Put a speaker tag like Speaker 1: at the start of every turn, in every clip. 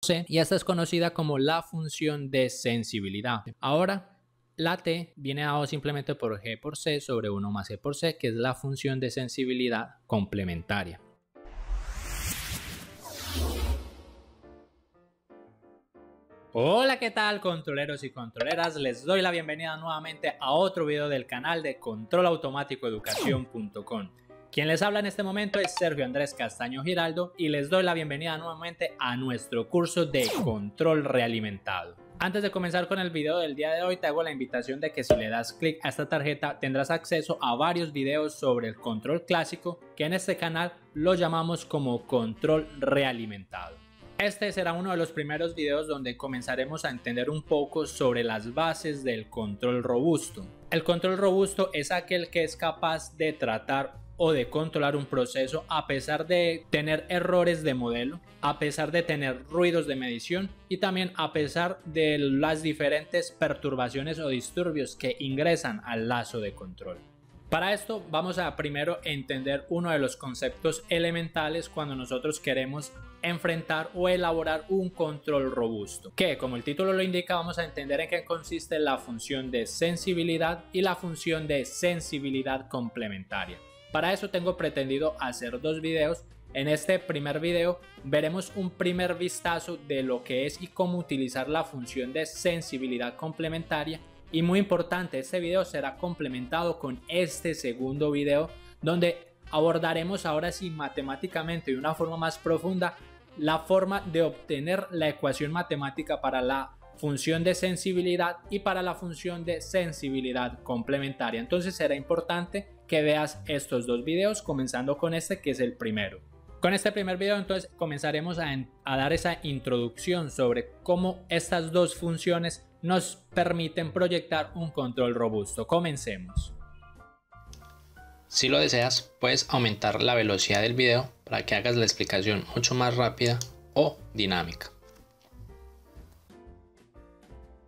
Speaker 1: C y esta es conocida como la función de sensibilidad. Ahora, la T viene dado simplemente por G por C sobre 1 más E por C, que es la función de sensibilidad complementaria. Hola, ¿qué tal, controleros y controleras? Les doy la bienvenida nuevamente a otro video del canal de controlautomaticoeducación.com. Quien les habla en este momento es Sergio Andrés Castaño Giraldo y les doy la bienvenida nuevamente a nuestro curso de control realimentado. Antes de comenzar con el video del día de hoy, te hago la invitación de que si le das clic a esta tarjeta tendrás acceso a varios videos sobre el control clásico, que en este canal lo llamamos como control realimentado. Este será uno de los primeros videos donde comenzaremos a entender un poco sobre las bases del control robusto. El control robusto es aquel que es capaz de tratar o de controlar un proceso a pesar de tener errores de modelo, a pesar de tener ruidos de medición y también a pesar de las diferentes perturbaciones o disturbios que ingresan al lazo de control. Para esto vamos a primero entender uno de los conceptos elementales cuando nosotros queremos enfrentar o elaborar un control robusto, que como el título lo indica vamos a entender en qué consiste la función de sensibilidad y la función de sensibilidad complementaria. Para eso tengo pretendido hacer dos videos. En este primer video veremos un primer vistazo de lo que es y cómo utilizar la función de sensibilidad complementaria. Y muy importante, este video será complementado con este segundo video donde abordaremos ahora sí matemáticamente de una forma más profunda la forma de obtener la ecuación matemática para la función de sensibilidad y para la función de sensibilidad complementaria. Entonces será importante que veas estos dos videos, comenzando con este que es el primero. Con este primer video entonces comenzaremos a dar esa introducción sobre cómo estas dos funciones nos permiten proyectar un control robusto. Comencemos.
Speaker 2: Si lo deseas, puedes aumentar la velocidad del video para que hagas la explicación mucho más rápida o dinámica.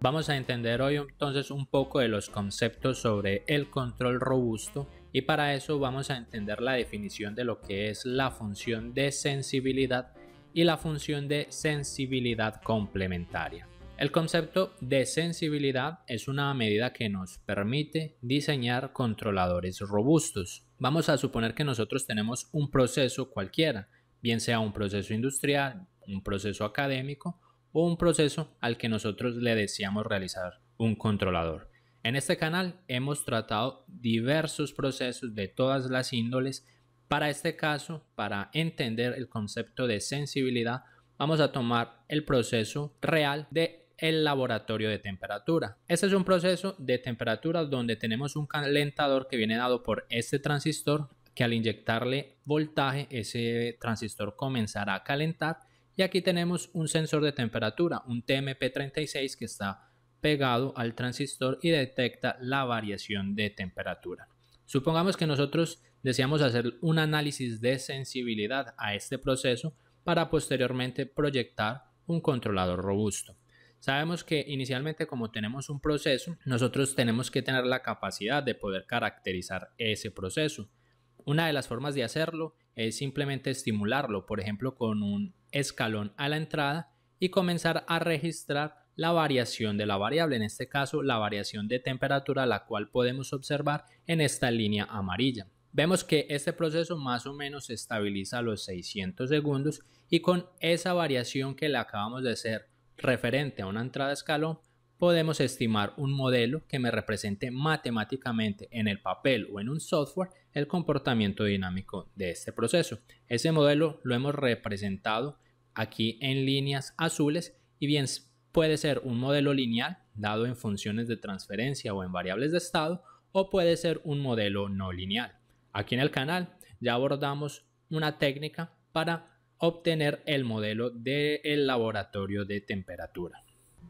Speaker 1: Vamos a entender hoy entonces un poco de los conceptos sobre el control robusto y para eso vamos a entender la definición de lo que es la función de sensibilidad y la función de sensibilidad complementaria. El concepto de sensibilidad es una medida que nos permite diseñar controladores robustos. Vamos a suponer que nosotros tenemos un proceso cualquiera, bien sea un proceso industrial, un proceso académico o un proceso al que nosotros le deseamos realizar un controlador. En este canal hemos tratado diversos procesos de todas las índoles. Para este caso, para entender el concepto de sensibilidad, vamos a tomar el proceso real del laboratorio de temperatura. Este es un proceso de temperatura donde tenemos un calentador que viene dado por este transistor, que al inyectarle voltaje, ese transistor comenzará a calentar. Y aquí tenemos un sensor de temperatura, un TMP36 que está pegado al transistor y detecta la variación de temperatura. Supongamos que nosotros deseamos hacer un análisis de sensibilidad a este proceso para posteriormente proyectar un controlador robusto. Sabemos que inicialmente, como tenemos un proceso, nosotros tenemos que tener la capacidad de poder caracterizar ese proceso. Una de las formas de hacerlo es simplemente estimularlo, por ejemplo con un escalón a la entrada y comenzar a registrar la variación de la variable, en este caso la variación de temperatura, la cual podemos observar en esta línea amarilla. Vemos que este proceso más o menos se estabiliza a los 600 segundos y con esa variación que le acabamos de hacer referente a una entrada a escalón, podemos estimar un modelo que me represente matemáticamente en el papel o en un software el comportamiento dinámico de este proceso. Ese modelo lo hemos representado aquí en líneas azules y bien puede ser un modelo lineal dado en funciones de transferencia o en variables de estado o puede ser un modelo no lineal. Aquí en el canal ya abordamos una técnica para obtener el modelo del laboratorio de temperatura.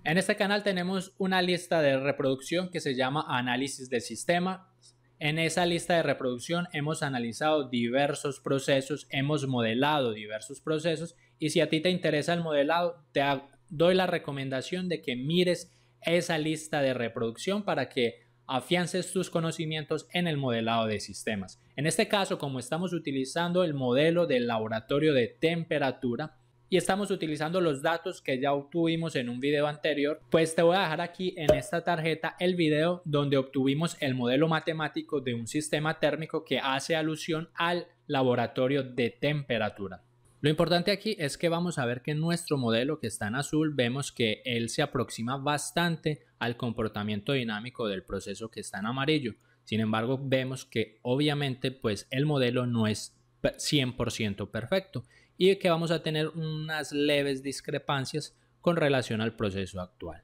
Speaker 1: En este canal tenemos una lista de reproducción que se llama análisis de sistema. En esa lista de reproducción hemos analizado diversos procesos, hemos modelado diversos procesos y si a ti te interesa el modelado, te doy la recomendación de que mires esa lista de reproducción para que afiances tus conocimientos en el modelado de sistemas. En este caso, como estamos utilizando el modelo del laboratorio de temperatura, y estamos utilizando los datos que ya obtuvimos en un video anterior, pues te voy a dejar aquí en esta tarjeta el video donde obtuvimos el modelo matemático de un sistema térmico que hace alusión al laboratorio de temperatura. Lo importante aquí es que vamos a ver que en nuestro modelo que está en azul vemos que él se aproxima bastante al comportamiento dinámico del proceso que está en amarillo. Sin embargo, vemos que obviamente pues el modelo no es 100% perfecto y que vamos a tener unas leves discrepancias con relación al proceso actual.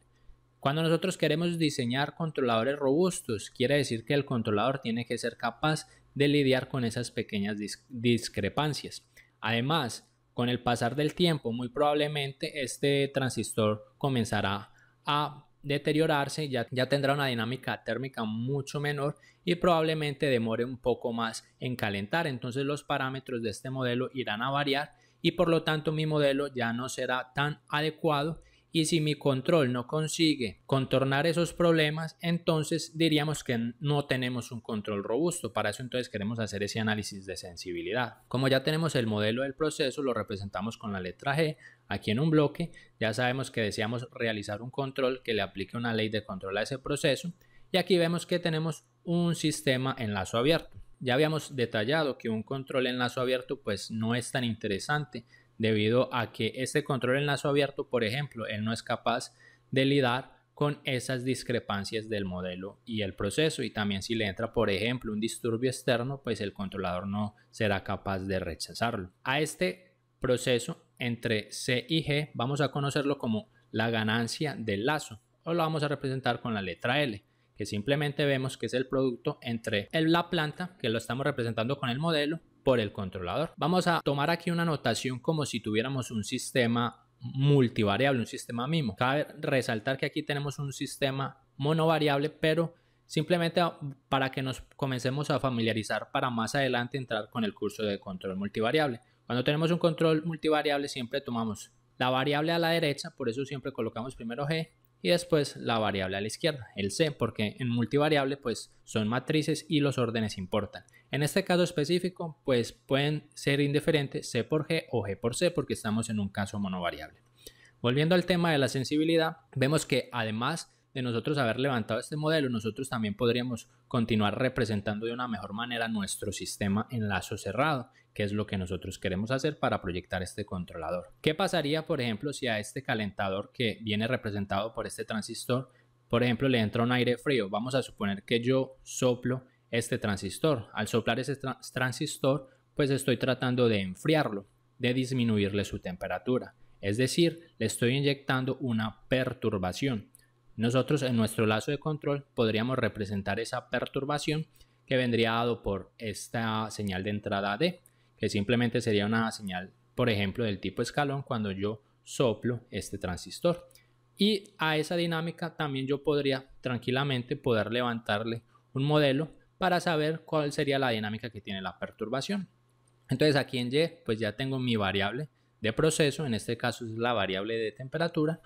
Speaker 1: Cuando nosotros queremos diseñar controladores robustos, quiere decir que el controlador tiene que ser capaz de lidiar con esas pequeñas discrepancias. Además, con el pasar del tiempo, muy probablemente este transistor comenzará a deteriorarse, ya tendrá una dinámica térmica mucho menor y probablemente demore un poco más en calentar. Entonces los parámetros de este modelo irán a variar y por lo tanto mi modelo ya no será tan adecuado, y si mi control no consigue contornar esos problemas, entonces diríamos que no tenemos un control robusto. Para eso entonces queremos hacer ese análisis de sensibilidad. Como ya tenemos el modelo del proceso, lo representamos con la letra G aquí en un bloque. Ya sabemos que deseamos realizar un control que le aplique una ley de control a ese proceso, y aquí vemos que tenemos un sistema en lazo abierto. Ya habíamos detallado que un control en lazo abierto pues no es tan interesante, debido a que este control en lazo abierto, por ejemplo, él no es capaz de lidiar con esas discrepancias del modelo y el proceso, y también si le entra, por ejemplo, un disturbio externo, pues el controlador no será capaz de rechazarlo. A este proceso entre C y G vamos a conocerlo como la ganancia del lazo, o lo vamos a representar con la letra L, que simplemente vemos que es el producto entre la planta, que lo estamos representando con el modelo, por el controlador. Vamos a tomar aquí una notación como si tuviéramos un sistema multivariable, un sistema MIMO. Cabe resaltar que aquí tenemos un sistema monovariable, pero simplemente para que nos comencemos a familiarizar para más adelante entrar con el curso de control multivariable. Cuando tenemos un control multivariable siempre tomamos la variable a la derecha, por eso siempre colocamos primero G, y después la variable a la izquierda, el C, porque en multivariable pues son matrices y los órdenes importan. En este caso específico pues pueden ser indiferentes C por G o G por C, porque estamos en un caso monovariable. Volviendo al tema de la sensibilidad, vemos que además de nosotros haber levantado este modelo, nosotros también podríamos continuar representando de una mejor manera nuestro sistema en lazo cerrado, que es lo que nosotros queremos hacer para proyectar este controlador. ¿Qué pasaría, por ejemplo, si a este calentador que viene representado por este transistor, por ejemplo, le entra un aire frío? Vamos a suponer que yo soplo este transistor. Al soplar ese transistor, pues estoy tratando de enfriarlo, de disminuirle su temperatura. Es decir, le estoy inyectando una perturbación. Nosotros en nuestro lazo de control podríamos representar esa perturbación que vendría dado por esta señal de entrada D, que simplemente sería una señal, por ejemplo, del tipo escalón cuando yo soplo este transistor. Y a esa dinámica también yo podría tranquilamente poder levantarle un modelo para saber cuál sería la dinámica que tiene la perturbación. Entonces aquí en Y pues ya tengo mi variable de proceso, en este caso es la variable de temperatura,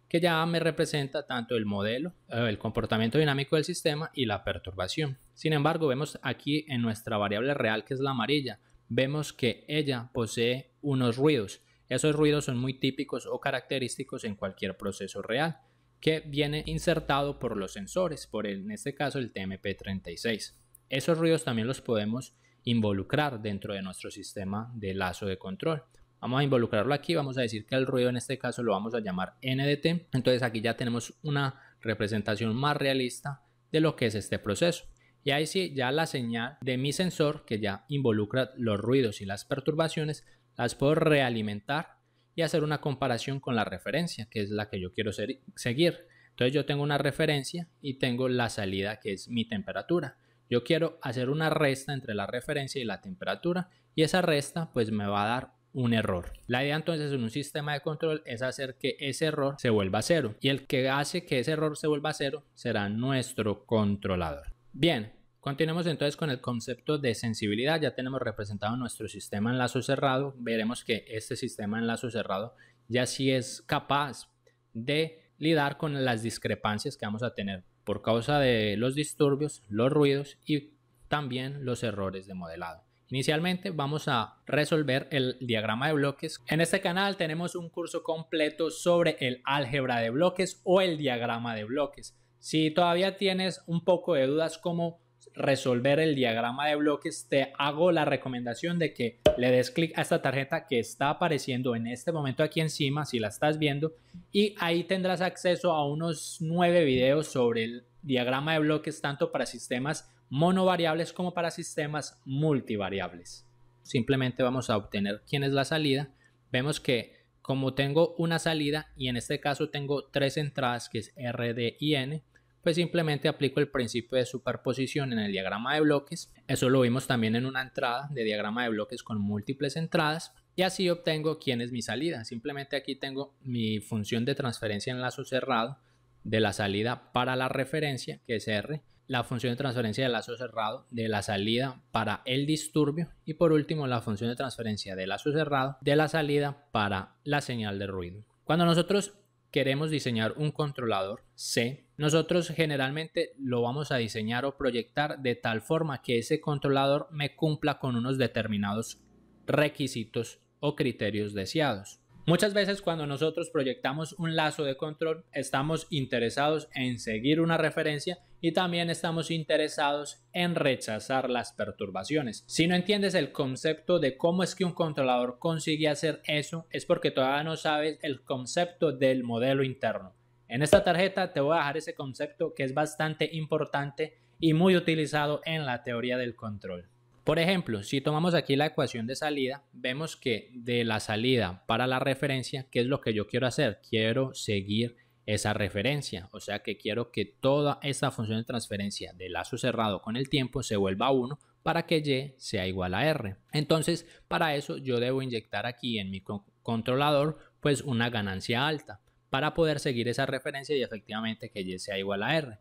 Speaker 1: que ya me representa tanto el modelo, el comportamiento dinámico del sistema y la perturbación. Sin embargo, vemos aquí en nuestra variable real, que es la amarilla, vemos que ella posee unos ruidos. Esos ruidos son muy típicos o característicos en cualquier proceso real, que viene insertado por los sensores, en este caso el TMP36. Esos ruidos también los podemos involucrar dentro de nuestro sistema de lazo de control. Vamos a involucrarlo aquí, vamos a decir que el ruido en este caso lo vamos a llamar NDT. Entonces aquí ya tenemos una representación más realista de lo que es este proceso. Y ahí sí, ya la señal de mi sensor, que ya involucra los ruidos y las perturbaciones, las puedo realimentar y hacer una comparación con la referencia, que es la que yo quiero seguir. Entonces yo tengo una referencia y tengo la salida, que es mi temperatura. Yo quiero hacer una resta entre la referencia y la temperatura, y esa resta pues me va a dar un error. La idea entonces en un sistema de control es hacer que ese error se vuelva cero, y el que hace que ese error se vuelva cero será nuestro controlador. Bien, continuemos entonces con el concepto de sensibilidad. Ya tenemos representado nuestro sistema en lazo cerrado. Veremos que este sistema en lazo cerrado ya sí es capaz de lidiar con las discrepancias que vamos a tener por causa de los disturbios, los ruidos y también los errores de modelado. Inicialmente vamos a resolver el diagrama de bloques. En este canal tenemos un curso completo sobre el álgebra de bloques o el diagrama de bloques. Si todavía tienes un poco de dudas cómo resolver el diagrama de bloques, te hago la recomendación de que le des clic a esta tarjeta que está apareciendo en este momento aquí encima, si la estás viendo, y ahí tendrás acceso a unos 9 videos sobre el diagrama de bloques, tanto para sistemas monovariables como para sistemas multivariables. Simplemente vamos a obtener quién es la salida. Vemos que como tengo una salida y en este caso tengo 3 entradas, que es R, D y N, pues simplemente aplico el principio de superposición en el diagrama de bloques. Eso lo vimos también en una entrada de diagrama de bloques con múltiples entradas. Y así obtengo quién es mi salida. Simplemente aquí tengo mi función de transferencia en lazo cerrado de la salida para la referencia, que es R, la función de transferencia de lazo cerrado de la salida para el disturbio y por último la función de transferencia de lazo cerrado de la salida para la señal de ruido. Cuando nosotros queremos diseñar un controlador C, nosotros generalmente lo vamos a diseñar o proyectar de tal forma que ese controlador me cumpla con unos determinados requisitos o criterios deseados. Muchas veces cuando nosotros proyectamos un lazo de control estamos interesados en seguir una referencia y también estamos interesados en rechazar las perturbaciones. Si no entiendes el concepto de cómo es que un controlador consigue hacer eso, es porque todavía no sabes el concepto del modelo interno. En esta tarjeta te voy a dejar ese concepto que es bastante importante y muy utilizado en la teoría del control. Por ejemplo, si tomamos aquí la ecuación de salida, vemos que de la salida para la referencia, ¿qué es lo que yo quiero hacer? Quiero seguir esa referencia, o sea que quiero que toda esta función de transferencia de lazo cerrado con el tiempo se vuelva 1 para que Y sea igual a R. Entonces, para eso yo debo inyectar aquí en mi controlador pues una ganancia alta para poder seguir esa referencia y efectivamente que Y sea igual a R.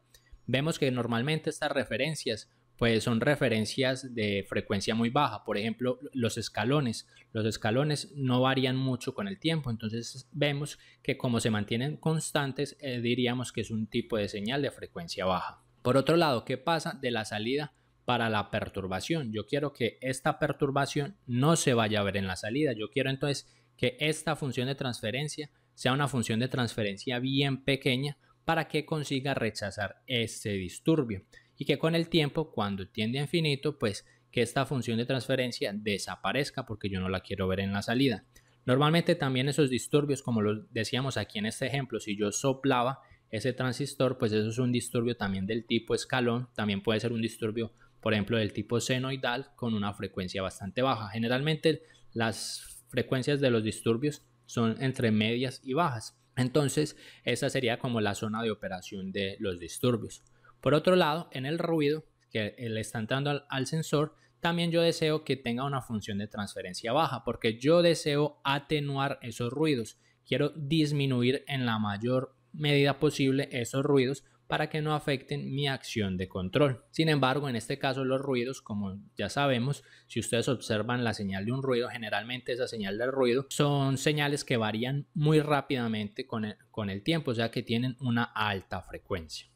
Speaker 1: Vemos que normalmente estas referencias pues son referencias de frecuencia muy baja. Por ejemplo, los escalones no varían mucho con el tiempo, entonces vemos que como se mantienen constantes, diríamos que es un tipo de señal de frecuencia baja. Por otro lado, ¿qué pasa de la salida para la perturbación? Yo quiero que esta perturbación no se vaya a ver en la salida. Yo quiero entonces que esta función de transferencia sea una función de transferencia bien pequeña para que consiga rechazar este disturbio. Y que con el tiempo, cuando tiende a infinito, pues que esta función de transferencia desaparezca porque yo no la quiero ver en la salida. Normalmente también esos disturbios, como lo decíamos aquí en este ejemplo, si yo soplaba ese transistor, pues eso es un disturbio también del tipo escalón. También puede ser un disturbio, por ejemplo, del tipo senoidal con una frecuencia bastante baja. Generalmente las frecuencias de los disturbios son entre medias y bajas. Entonces, esa sería como la zona de operación de los disturbios. Por otro lado, en el ruido que le está entrando al sensor, también yo deseo que tenga una función de transferencia baja, porque yo deseo atenuar esos ruidos. Quiero disminuir en la mayor medida posible esos ruidos para que no afecten mi acción de control. Sin embargo, en este caso los ruidos, como ya sabemos, si ustedes observan la señal de un ruido, generalmente esa señal del ruido son señales que varían muy rápidamente con el tiempo, o sea que tienen una alta frecuencia.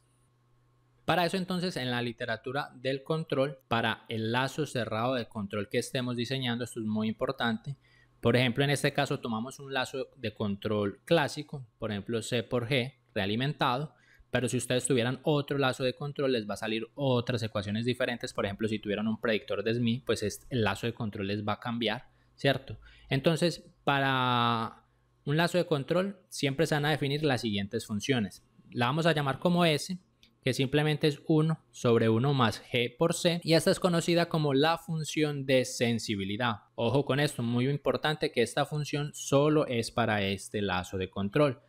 Speaker 1: Para eso entonces en la literatura del control, para el lazo cerrado de control que estemos diseñando, esto es muy importante. Por ejemplo, en este caso tomamos un lazo de control clásico, por ejemplo C por G realimentado, pero si ustedes tuvieran otro lazo de control les va a salir otras ecuaciones diferentes. Por ejemplo, si tuvieran un predictor de SMI, pues el lazo de control les va a cambiar, ¿cierto? Entonces, para un lazo de control siempre se van a definir las siguientes funciones. La vamos a llamar como S, que simplemente es 1 sobre 1 más G por C, y esta es conocida como la función de sensibilidad. Ojo con esto, muy importante que esta función solo es para este lazo de control.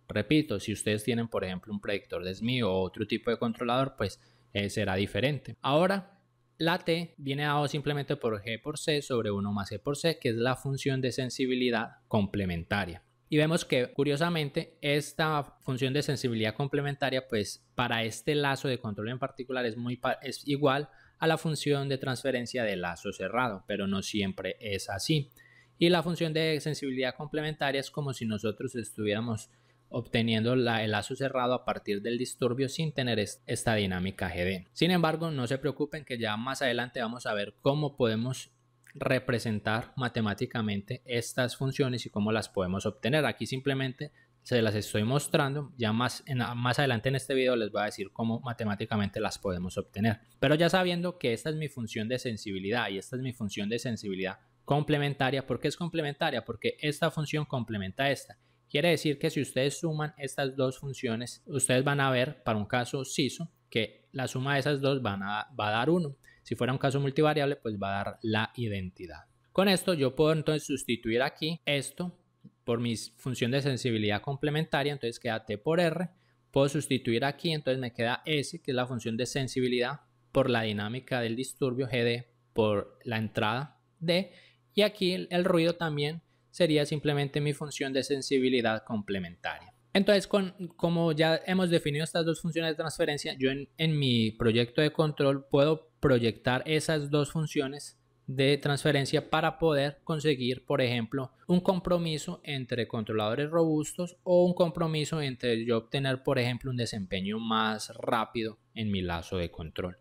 Speaker 1: Repito, si ustedes tienen por ejemplo un predictor de SMI o otro tipo de controlador, pues será diferente. Ahora, la T viene dado simplemente por G por C sobre 1 más G por C, que es la función de sensibilidad complementaria. Y vemos que curiosamente esta función de sensibilidad complementaria pues para este lazo de control en particular es igual a la función de transferencia de lazo cerrado, pero no siempre es así. Y la función de sensibilidad complementaria es como si nosotros estuviéramos obteniendo el lazo cerrado a partir del disturbio sin tener esta dinámica GD. Sin embargo, no se preocupen que ya más adelante vamos a ver cómo podemos representar matemáticamente estas funciones y cómo las podemos obtener. Aquí simplemente se las estoy mostrando, ya más adelante en este video les voy a decir cómo matemáticamente las podemos obtener. Pero ya sabiendo que esta es mi función de sensibilidad y esta es mi función de sensibilidad complementaria. ¿Por qué es complementaria? Porque esta función complementa a esta. Quiere decir que si ustedes suman estas dos funciones, ustedes van a ver para un caso SISO que la suma de esas dos va a dar 1. Si fuera un caso multivariable, pues va a dar la identidad. Con esto yo puedo entonces sustituir aquí esto por mi función de sensibilidad complementaria, entonces queda T por R. Puedo sustituir aquí, entonces me queda S, que es la función de sensibilidad por la dinámica del disturbio, GD por la entrada D. Y aquí el ruido también sería simplemente mi función de sensibilidad complementaria. Entonces, como ya hemos definido estas dos funciones de transferencia, yo en mi proyecto de control puedo proyectar esas dos funciones de transferencia para poder conseguir, por ejemplo, un compromiso entre controladores robustos o un compromiso entre yo obtener, por ejemplo, un desempeño más rápido en mi lazo de control.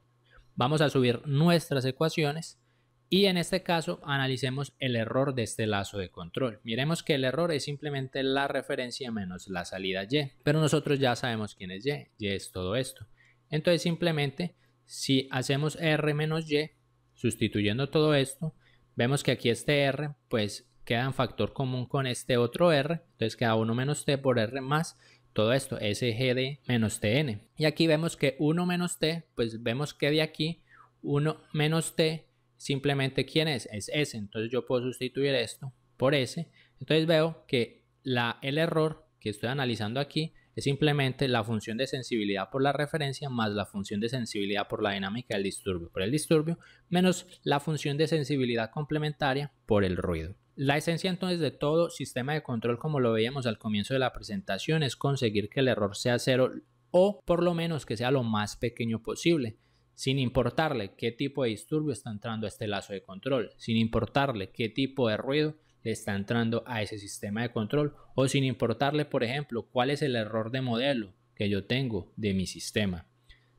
Speaker 1: Vamos a subir nuestras ecuaciones y en este caso analicemos el error de este lazo de control. Miremos que el error es simplemente la referencia menos la salida Y, pero nosotros ya sabemos quién es Y. Y es todo esto. Entonces simplemente si hacemos R menos Y, sustituyendo todo esto, vemos que aquí este R pues queda en factor común con este otro R, entonces queda 1 menos T por R más todo esto, SGD menos TN. Y aquí vemos que 1 menos T, pues vemos que de aquí 1 menos T, simplemente ¿quién es? Es S, entonces yo puedo sustituir esto por S. Entonces veo que el error que estoy analizando aquí es simplemente la función de sensibilidad por la referencia más la función de sensibilidad por la dinámica del disturbio por el disturbio menos la función de sensibilidad complementaria por el ruido. La esencia entonces de todo sistema de control, como lo veíamos al comienzo de la presentación, es conseguir que el error sea 0 o por lo menos que sea lo más pequeño posible, sin importarle qué tipo de disturbio está entrando a este lazo de control, sin importarle qué tipo de ruido le está entrando a ese sistema de control o sin importarle, por ejemplo, cuál es el error de modelo que yo tengo de mi sistema.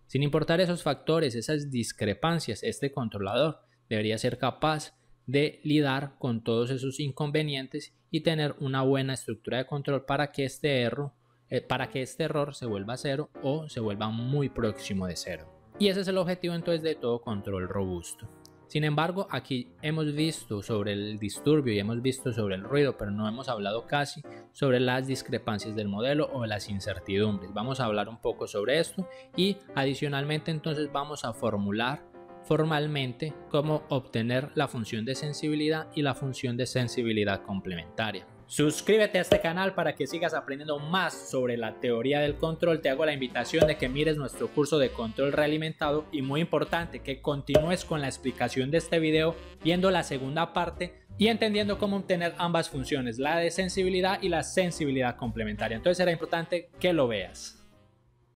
Speaker 1: Sin importar esos factores, esas discrepancias, este controlador debería ser capaz de lidar con todos esos inconvenientes y tener una buena estructura de control para que este error se vuelva 0 o se vuelva muy próximo de 0. Y ese es el objetivo entonces de todo control robusto. Sin embargo, aquí hemos visto sobre el disturbio y hemos visto sobre el ruido, pero no hemos hablado casi sobre las discrepancias del modelo o las incertidumbres. Vamos a hablar un poco sobre esto y adicionalmente entonces vamos a formular formalmente cómo obtener la función de sensibilidad y la función de sensibilidad complementaria. Suscríbete a este canal para que sigas aprendiendo más sobre la teoría del control. Te hago la invitación de que mires nuestro curso de control realimentado y muy importante que continúes con la explicación de este video viendo la segunda parte y entendiendo cómo obtener ambas funciones, la de sensibilidad y la sensibilidad complementaria. Entonces será importante que lo veas.